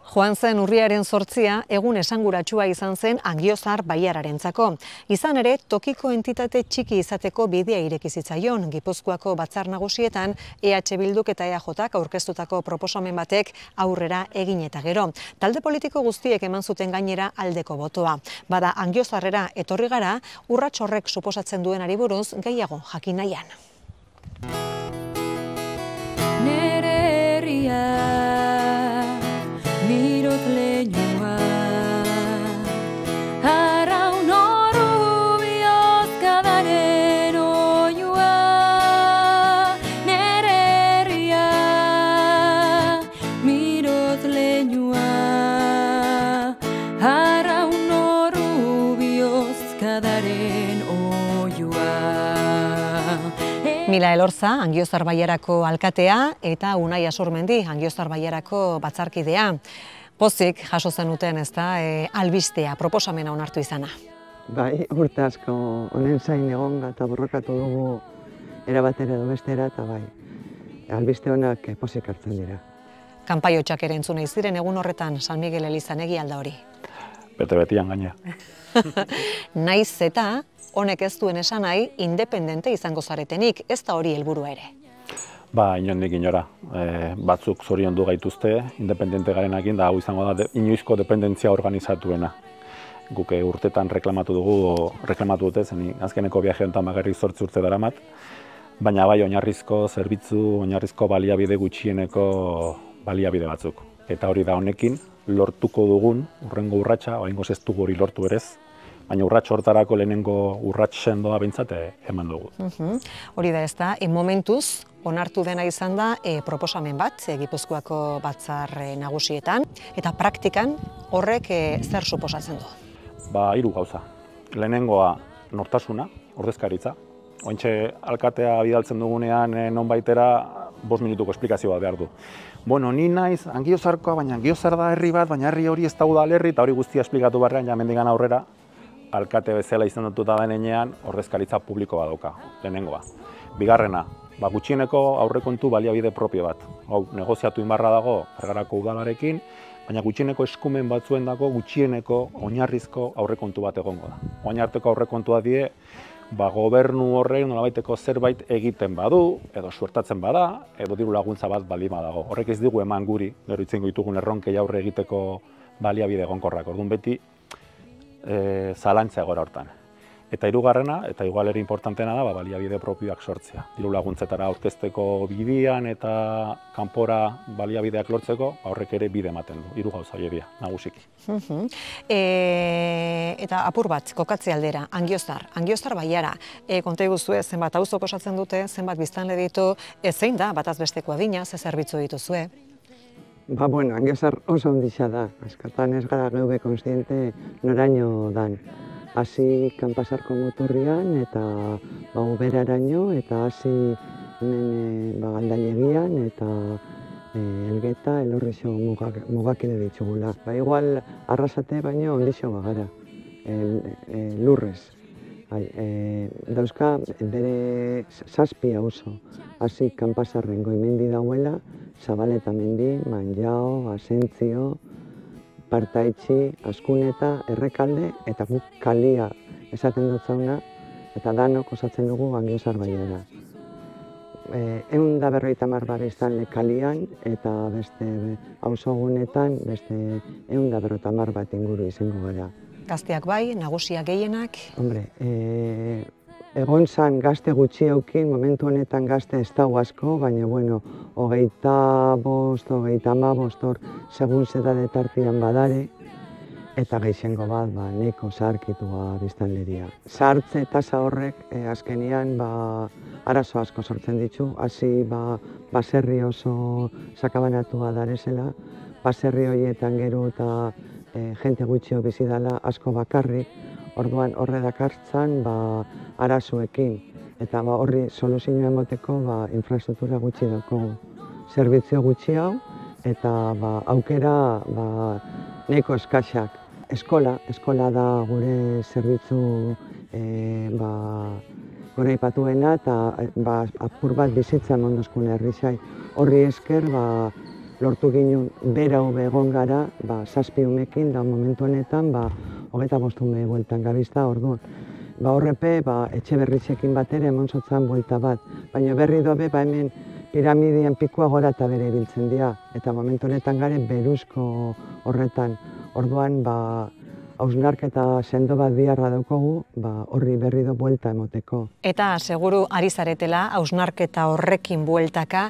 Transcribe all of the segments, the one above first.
Joan zen urriaren 8 egun esanguratsua izan zen Angiozar baiararentzako. Izan ere, tokiko entitate txiki izateko bidea ireki zitzaion Gipuzkoako batzar nagusietan EH Bilduk eta EAJak aurkeztutako proposamen batek aurrera egin eta gero. Talde politiko guztiek eman zuten gainera aldeko botoa. Bada Angiozarrera etorri gara, urrats horrek suposatzen duenari buruz gehiago jakin nahian. Nere herria mirot leñua Araun oru bihozkadaren oiua Nere herria mirot leñua Araun oru bihozkadaren oiua Mila Elorza, Angiozar baiarako alkatea, eta Unai Asurmendi, Angiozar baiarako batzarkidea. Pozik jaso zenuten, ezta, albistea, proposamena onartu izana. Bai, urte asko honen zain egon eta borrokatu dugu erabatera edo bestera, eta bai, albiste honak pozik hartzen dira. Kanpai hotxak ere entzunei ziren egun horretan San Miguel elizan egialda hori. Bete-betian gaina. Naiz eta honek ez duen esan nahi independente izango zaretenik, ez da hori helburua ere. Ba, inondik inora. Batzuk zoriondu gaituzte, independente garenakin, da hau izango da inoizko dependentzia organizatuena. Guk urtetan reklamatu dute, zen azkeneko viaje honetan bakarrik 8 urte daramat, baina bai oinarrizko zerbitzu, oinarrizko baliabide gutxieneko baliabide batzuk. Eta hori da honekin, lortuko dugun, urrengo urratsa, oraingoz ez dugu hori lortu berez, baina urrats hortarako lehenengo urrats sendoa behintzat eman dugu. Hori da ez da, momentuz onartu dena izan da proposamen bat Gipuzkoako batzar nagusietan, eta praktikan horrek zer suposatzen du? Ba, 3 gauza. Lehenengoa nortasuna, ordezkaritza. Ointxe alkatea bidaltzen dugunean nonbaitera 5 minutuko esplikazioa behar du. Bueno, ni naiz Angiozarkoa, baina Angiozar da herri bat, baina herri hori ez da udalerri, eta hori guztia esplikatu barrean, ja mendigan aurrera, alkate bezala izendatuta denean ordezkaritza publikoa dauka, lehenengoa. Bigarrena, gutxieneko aurrekontu baliabide propio bat. Hau, negoziatu inbarra dago Bergarako udalarekin, baina gutxieneko eskumen batzuen dago gutxieneko oinarrizko aurrekontu bat egongo da. Orain arteko aurrekontua die, gobernu horrek nolabaiteko zerbait egiten badu, edo suertatzen bada, edo diru laguntza bat baldin badago. Horrek ez digu eman guri, gero itzengo ditugun erronkei aurre egiteko baliabide egonkorrak. Orduan beti zalantza egora hortan. Eta hirugarrena, eta igual ere importanteena da, baliabide propioak sortzea. Diru laguntzetara aurkezteko bidean eta kanpora baliabideak lortzeko, horrek ere bide ematen du. 3 gauza horiek nagusiki. Eta apur bat, kokatze aldera, Angiozar baiara, konta iguzue zenbat auzok osatzen dute, zenbat biztanle ditu, zein da bataz besteko adina, ze zerbitzu dituzue? Ba, bueno, Angiozar oso ondisa da. Askatan ez gara geube konstiente noraino dan. Hasi Kanpasarko muturrian eta uberaraino, eta hasi hemen Galdailegian eta Elgeta, Elorrixo mugakide ditugula. Ba, igual Arrasate baino ondixo bagara, lurrez. Dauzka bere 7 auzo. Hasi Kanpasarren Goimendi dauela, Zabaleta mendi, Manjao, Asentzio, Partaitxi, Askuneta, Errekalde, eta guk kalia esaten dut zauna, eta danok osatzen dugu Angiozar baiara. 150 bar izanle kalian, eta beste auzogunetan beste 150 bat inguru izango gara. Gazteak bai, nagusiak gehienak? Hombre, egon zan gazte gutxi eukin, momentu honetan gazte ez dago asko, baina, bueno, 25, 35 hor, segun zedade tartian badare, eta gehixengo bat, neko zaharkitua biztanleria. Zahartze tasa horrek, azkenian, arazo asko sortzen ditu, hasi baserri oso sakabanatua darezela, baserri horietan gero eta jente gutxio bizi dela asko bakarrik, orduan horre dakartzan arazoekin, eta horri soluzioa emoteko infrastruktura gutxi daukagu, zerbitzu gutxi hau, eta aukera nahiko eskaxak. Eskola da gure zerbitzu gure ipatuena, eta apur bat bizitza mondozkun herrizai. Horri esker lortu ginen bera hobe egon gara, 7 umekin, da momentu honetan, 25 ume bueltan gabizta, orduan. Horrepe, etxe berritzekin bat ere emon zotzan buelta bat, baina berri dobe, hemen piramidien pikua gora eta bere ibiltzen dira, eta momentu honetan garen beruzko horretan. Orduan, hausnarketa sendo bat biharra daukogu, horri berri do buelta emoteko. Eta seguru ari zaretela, hausnarketa horrekin bueltaka,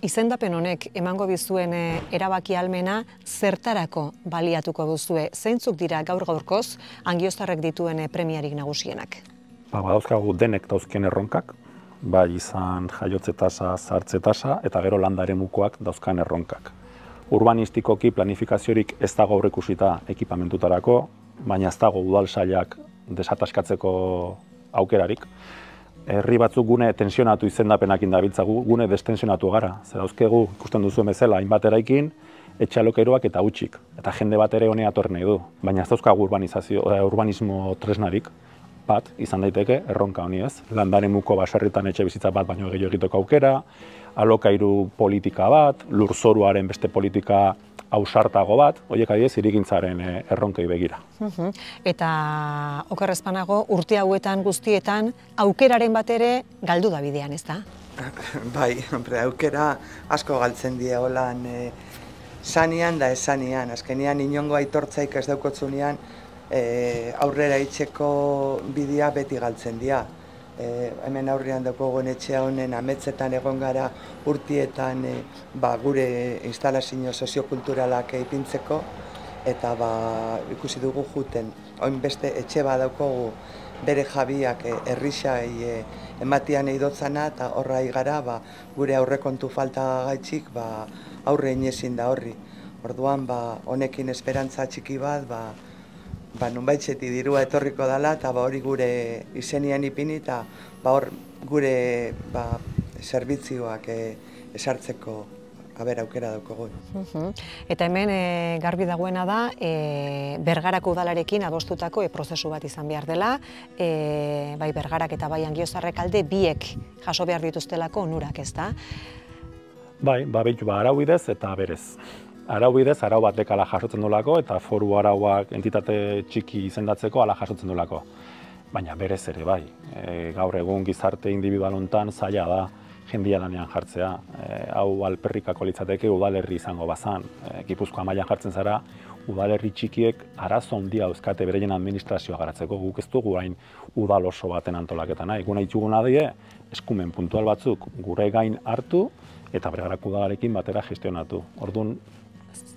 izendapen honek emango bizuen erabaki ahalmena zertarako baliatuko duzue? Zeintzuk dira gaur-gaurkoz Angioztarrek dituen premiarik nagusienak? Badauzkagu denek dauzken erronkak, bai izan jaiotze tasa, zahartze tasa, eta gero landa eremukoak dauzkan erronkak. Urbanistikoki planifikaziorik ez dago aurreikusita ekipamentutarako, baina ez dago udal sailak desataskatzeko aukerarik. Herri batzuk gune tensionatu izendapenakin dabiltzagu, gune destensionatu gara. Zer dauzkegu, ikusten duzu bezala, hainbat eraikin, etxe alokairuak eta hutsik. Eta jende bat ere honea etorri nahi du. Baina ez dauzkagu urbanismo tresnarik, bat izan daiteke erronka honi ez. Landaremuko baserritan etxe bizitza bat baino gehiago egiteko aukera, alokairu politika bat, lurzoruaren beste politika ausartago bat, horiek adibidez hirigintzaren erronkei begira. Eta okerrez banago, urte hauetan guztietan aukeraren bat ere galdu da bidean, ez da? Bai, aukera asko galtzen die holan sanean da esanean. Azkenean inongo aitortzaik ez daukotzunean aurrera itxeko bidea beti galtzen dira. Hemen aurrean daukogun etxea honen ametzetan egon gara urtietan gure instalazio soziokulturalak ipintzeko, eta ikusi dugu juten. Oin beste etxe bat daukogu bere jabiak herrixai ematian eidotzana, eta horra igara gure aurrekontu falta gaitxik aurre inezin da horri. Orduan honekin esperantza txiki bat, nunbaitxeti dirua etorriko dela, eta hori gure izenian ipini, eta hor gure zerbitzioak esartzeko aukera daukogu. Eta hemen garbi dagoena da, Bergarako udalarekin adostutako prozesu bat izan behar dela, bai Bergarak eta bai Angiozarrek alde biek jaso behar dituztelako onurak, ez da? Bai, arau bidez eta berez. Arau bidez, arau batek ala jasotzen dolako, eta foru arauak entitate txiki izendatzeko ala jasotzen dolako. Baina berez ere bai. Gaur egun gizarte individual hontan zaila da jendia lanean jartzea. Hau alperrikako litzateke udalerri izango bazan. Gipuzkoa mailan jartzen zara, udalerri txikiek arazo handia dauzkate beraien administrazioa garatzeko. Guk ez dugu hain udal oso baten antolaketa nahi. Guna itxuguna die, eskumen puntual batzuk gure gain hartu eta Bergarako udalarekin batera gestionatu. Orduan,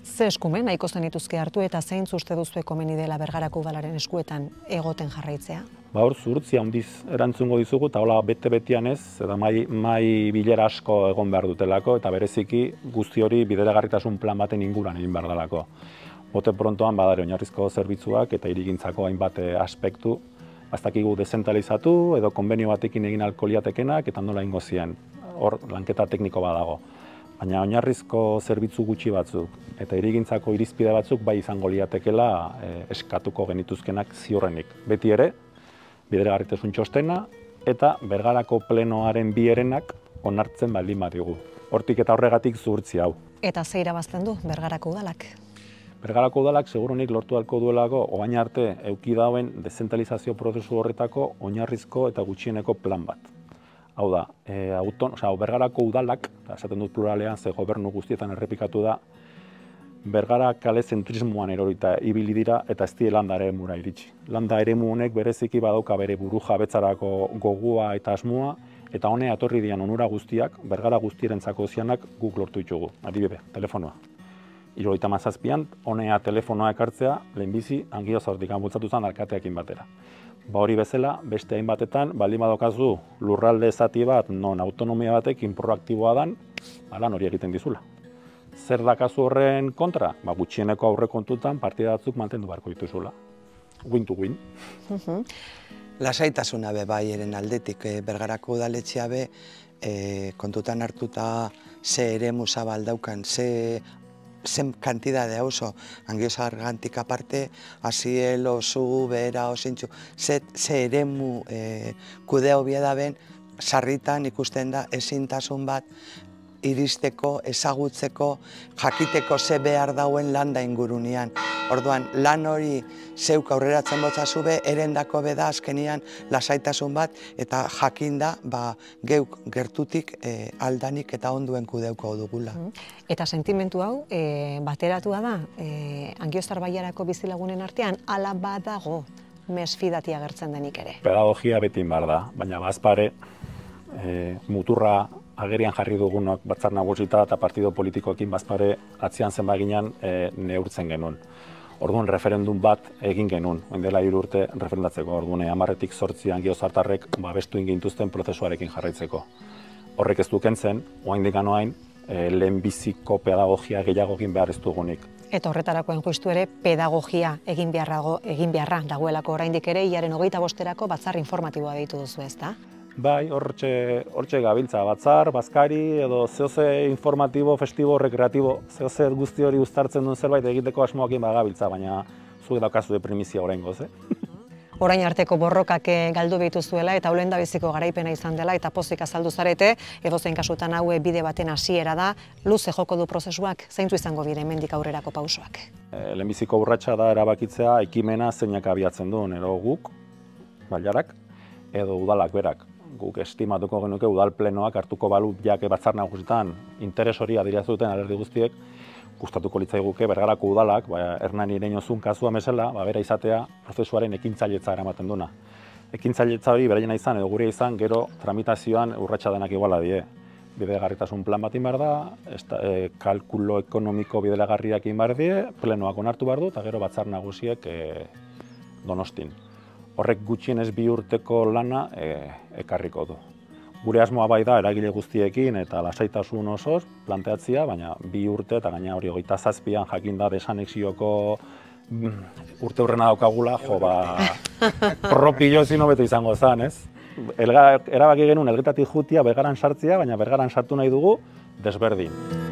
ze eskumen nahiko zenituzke hartu eta zein uste duzue komeni dela Bergarako udalaren eskuetan egoten jarraitzea? Hor zuhurtzia handiz erantzungo dizugu, eta hola bete-betian ez, eta mai bilera asko egon behar dutelako, eta bereziki guzti hori bideragarritasun plan baten inguran egin behar delako. Bote prontoan badare oinarrizko zerbitzuak eta hirigintzako hainbat aspektu, baztakigu dezentralizatu edo konbenio batekin egin ahalko liatekenak eta nola ingo zien. Hor lanketa tekniko badago. Baina oinarrizko zerbitzu gutxi batzuk eta hirigintzako irizpide batzuk bai izango liatekela eskatuko genituzkenak ziurrenik. Beti ere, bideragarritasun txostena eta Bergarako plenoaren bi herenak onartzen baldin badigu. Hortik eta horregatik zuhurtzi hau. Eta ze irabazten du Bergarako udalak? Bergarako udalak segurunik lortu halko duelako orain arte eduki dauen dezentralizazio prozesu horretako oinarrizko eta gutxieneko plan bat. Hau da, Bergarako udalak, esaten dut pluralean, ze gobernu guztietan errepikatu da, Bergara kale zentrismoan erorita ibili dira eta ez die landa eremura iritsi. Landa eremu honek bereziki badauka bere buru jabetzarako gogua eta asmoa, eta honea etorri dian onura guztiak, Bergara guztierentzako zianak guk lortu ditugu. Adibide, telefonoa. 77an honea telefonoa ekartzea, lehenbizi Angiozartik bultzatu zen alkateekin batera. Hori bezala, beste hainbatetan, baldin badokazu lurralde zati bat, non autonomia batekin proaktiboa dan, lan hori egiten dizula. Zer da kasu horren kontra? Gutxieneko aurrekontutan partida batzuk mantendu beharko dituzula. Win to win. Lasaitasuna be bai eren aldetik, Bergarako udaletxea be kontutan hartuta ze eremu zabal daukan, zen kantidade oso, Angiozargantik aparte, Asiel, Osu, Bera, Osintxu, ze eremu kudeo bieda ben, sarritan ikusten da ezintasun bat iristeko, ezagutzeko, jakiteko ze behar dauen landa ingurunean. Orduan, lan hori zeuk aurreratzen botzazu be, erendako beda azkenian lasaitasun bat, eta jakinda geuk gertutik aldanik eta onduen kudeuko dugula. Eta sentimentu hau, bateratua da, Angiozar Baiarako bizilagunen artean, ala badago mesfidati agertzen denik ere. Pedagogia beti behar da, baina bazpare muturra agerian jarri dugunok Batzar Nagusita eta partido politikoekin bazpare atzian zenbaginan neurtzen genuen. Orduan referendum bat egin genuen, orain dela 3 urte referendatzeko, orduan 10-tik 8 angiozartarrek babestu ingintuzten prozesuarekin jarraitzeko. Horrek ez du kentzen, oraindik anoain, lehenbiziko pedagogia gehiago egin behar ez dugunik. Eta horretarakoen justu ere pedagogia egin beharra dagoelako oraindik ere, hilaren 25erako batzar informatiboa deitu duzu, ezta? Bai, hortxe gabiltza, batzar, bazkari, edo zehoze informatibo, festibo, rekreatibo, zehoze guzti hori uztartzen duen zerbait egiteko asmoakin bagabiltza, baina zuek daukazu primizia oraingoz, Orain arteko borrokak galdu behituzuela eta lehendabiziko garaipena izan dela eta pozik azaldu zarete, edozein kasutan hau bide baten hasiera da, luze joko du prozesuak, zeintzuk izango dira hemendik aurrerako pausoak? Lehenbiziko urratsa da erabakitzea ekimena zeinak abiatzen duen, edo guk, Bailarak, edo udalak berak. Guk estimatuko genuke udal plenoak hartuko balu jake Batzar Nagusitan interes hori adierazten alderdi guztiek, gustatuko litzaiguke Bergarako udalak, Hernani Ereñozun kasua mesela, bera izatea prozesuaren ekintzailetza eramaten duna. Ekintzailetza hori beraiena izan edo gure izan, gero tramitazioan urratsa denak iguala die. Bidegarritasun plan bat behar da, kalkulo ekonomiko bideragarriak behar die, plenoak onartu behar du, eta gero Batzar Nagusiek Donostin. Horrek gutxienez 2 urteko lana ekarriko du. Gure asmoa bai da eragile guztiekin eta lasaitasun osoz planteatzea, baina 2 urte eta gaina hori 27an jakinda desanexioko urte hurrena daukagula, propio ezin hobeto izango zen, ez? Erabaki genuen Elgetatik jutia Bergaran sartzea, baina Bergaran sartu nahi dugu desberdin.